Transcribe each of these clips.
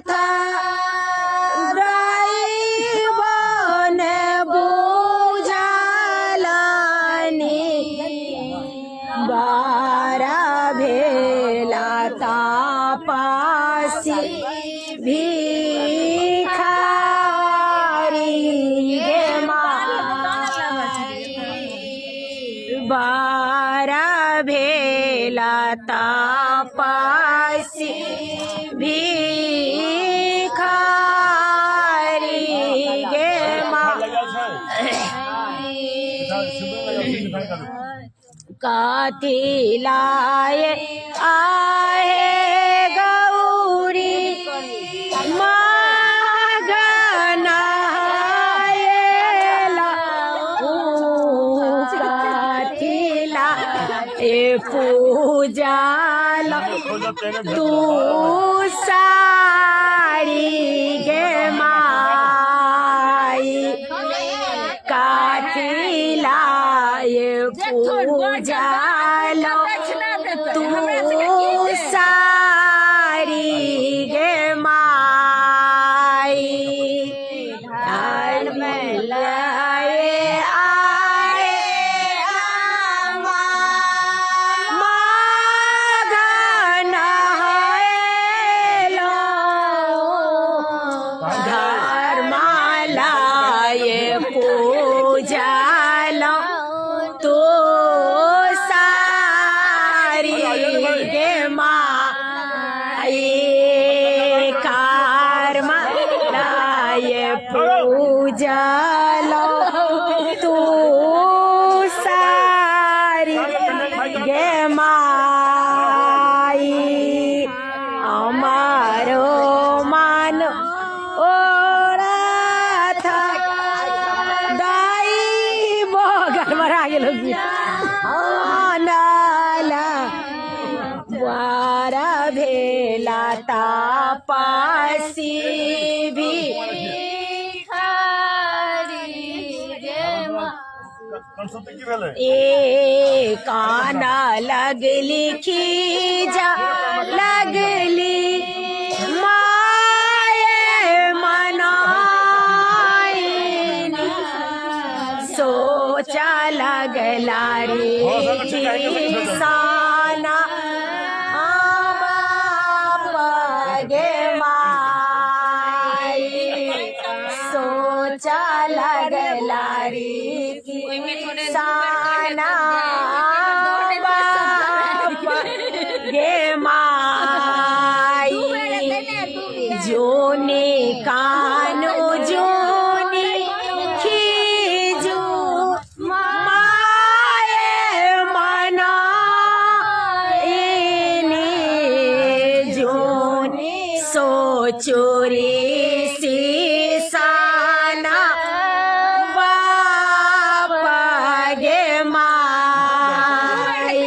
था ड्राइवरने बुझालानी बारा भेला तापासी भिखारी गे बारा भेला तापासी भिखारी गे काथी लाए आहे गौरी मागनायला काथी लाए पूजाला तू सारी गे माई काथी लाए पूजाला तू सारी गे माई लाए आए मागनायला धर्मालाए पूजाला तो सारी गे माई कर्मालाए पूजाला तू सारी गे माई अमारो मान ओरा था दाई बगल मरा गेलो नाला बारा भेला तापासी ए काना लगली खीजा लगली माये मनाइनी सोचा लगला रे साना गे माई सोचा लगला रे साना गे माई जोने कानो जोने खीजू माये मनाइनी जोने सोचोरी सी साना बापा गे माई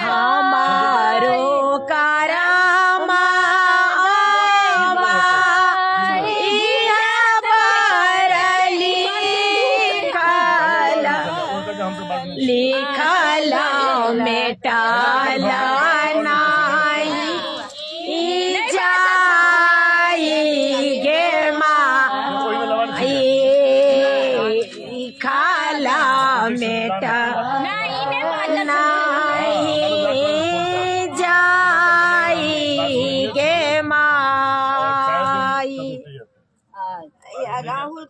हमारो कारामा लिखला मेटाला नाई जाई गे माई लिखला मेटा नाई जाई गे माई राहुल